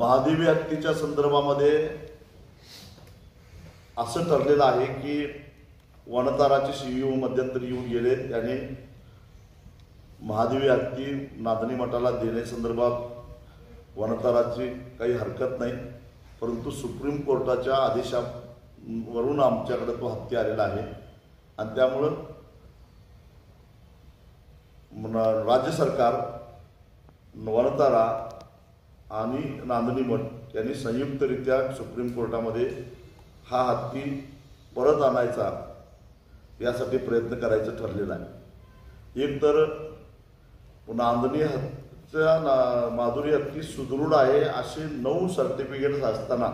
महादेवी हत्तीच्या संदर्भामध्ये असं ठरलेलं आहे की वनताराचे सीईओ मध्यंतरी येऊन गेले, त्याने महादेवी हत्ती नांदणी मठाला देण्यासंदर्भात वनताराची काही हरकत नाही, परंतु सुप्रीम कोर्टाच्या आदेशावरून आमच्याकडे तो हत्ती आलेला आहे आणि त्यामुळं राज्य सरकार, वनतारा आणि नांदणी मठ यांनी संयुक्तरित्या सुप्रीम कोर्टामध्ये हा हत्ती परत आणायचा यासाठी प्रयत्न करायचं ठरलेलं आहे। एक तर नांदणी माधुरी हत्ती सुदृढ आहे असे 9 सर्टिफिकेट्स असताना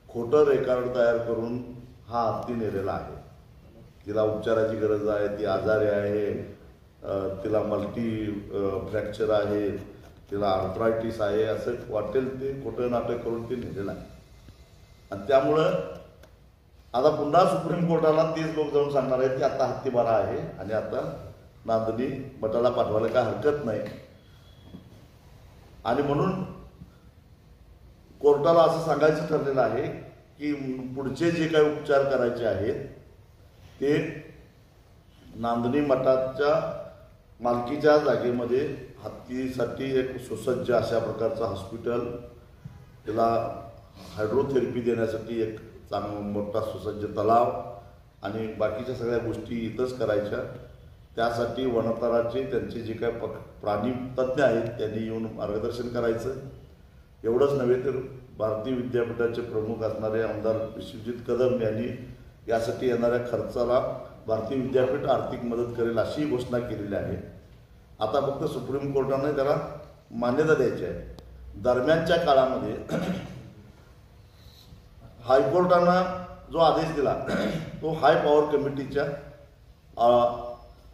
खोटं रेकॉर्ड तयार करून हा हत्ती नेलेला आहे। तिला उपचाराची गरज आहे, ती आजारी आहे, तिला मल्टी फ्रॅक्चर आहे, तिला आर्थरायटिस आहे, असं वाटेल ते खोटं नाटक करून ते नेलेलं आहे। आणि त्यामुळं आता पुन्हा सुप्रीम कोर्टाला तेच लोक जाऊन सांगणार आहेत की आता हत्ती बरा आहे आणि आता नांदणी मठाला पाठवायला काय हरकत नाही। आणि म्हणून कोर्टाला असं सांगायचं ठरलेलं आहे की पुढचे जे काही उपचार करायचे आहेत ते नांदणी मठाच्या मालकीच्या जागेमध्ये हत्तीसाठी एक सुसज्ज अशा प्रकारचं हॉस्पिटल, त्याला हायड्रोथेरपी देण्यासाठी एक मोठा सुसज्ज तलाव आणि बाकीच्या सगळ्या गोष्टी इथंच करायच्या। त्यासाठी वनताराचे त्यांचे जे काय प्राणी तज्ज्ञ आहेत त्यांनी येऊन मार्गदर्शन करायचं। एवढंच नव्हे तर भारतीय विद्यापीठाचे प्रमुख असणारे आमदार विश्वजित कदम यांनी यासाठी येणाऱ्या खर्चाला भारतीय विद्यापीठ आर्थिक मदत करेल अशी घोषणा केलेली आहे। आता फक्त सुप्रीम कोर्टाने त्याला मान्यता द्यायची आहे। दरम्यानच्या काळामध्ये हायकोर्टानं जो आदेश दिला तो हाय पॉवर कमिटीच्या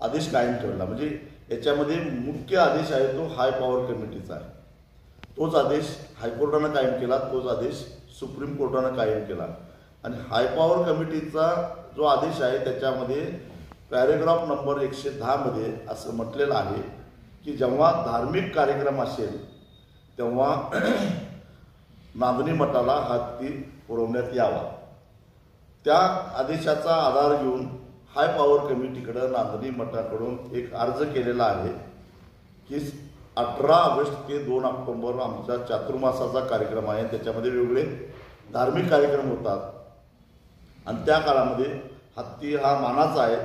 आदेश कायम ठेवला, म्हणजे याच्यामध्ये मुख्य आदेश आहे तो हाय पॉवर कमिटीचा आहे। तोच आदेश हायकोर्टानं कायम केला, तोच आदेश सुप्रीम कोर्टानं कायम केला। आणि हाय पॉवर कमिटीचा जो आदेश आहे त्याच्यामध्ये पॅरेग्राफ नंबर 110 मध्ये असं म्हटलेलं आहे की जेव्हा धार्मिक कार्यक्रम असेल तेव्हा नांदणी मठाला हत्ती पुरवण्यात यावा। त्या आदेशाचा आधार घेऊन हाय पॉवर कमिटीकडे नांदणी मठाकडून एक अर्ज केलेला आहे की 18 ऑगस्ट ते 2 ऑक्टोबर आमचा चातुर्मासाचा कार्यक्रम आहे, त्याच्यामध्ये वेगवेगळे धार्मिक कार्यक्रम होतात आणि त्या काळामध्ये हत्ती हा मानाचा आहे,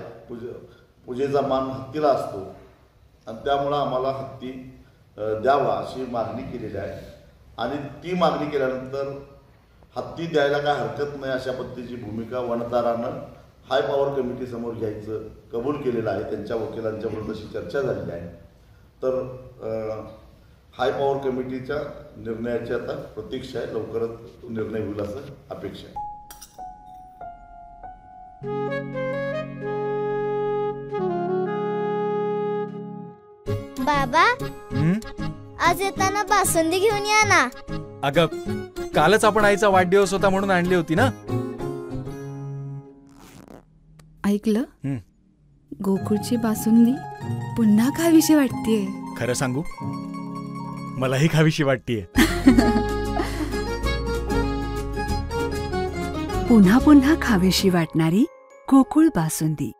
पूजेचा मान हत्तीला असतो आणि त्यामुळं आम्हाला हत्ती द्यावा अशी मागणी केलेली आहे। आणि ती मागणी केल्यानंतर हत्ती द्यायला काय हरकत नाही अशा पद्धतीची भूमिका वनतारानं हाय पॉवर कमिटीसमोर घ्यायचं कबूल केलेलं आहे। त्यांच्या वकिलांच्या बरोबर अशी चर्चा झालेली आहे। तर हाय पॉवर कमिटीच्या निर्णयाची आता प्रतीक्षा आहे, लवकरच तो निर्णय होईल असं अपेक्षा आहे। बाबा, आज येताना बासुंदी घेऊन या ना। अगं, कालच आपण आईचा वाढदिवस होता म्हणून आणली होती ना। ऐकलं, गोकुळची बासुंदी पुन्हा खावीशी वाटतेय। खरं सांगू, मलाही खावीशी वाटतेय। पुन्हा पुन्हा खावीशी वाटणारी गोकुळ बासुंदी।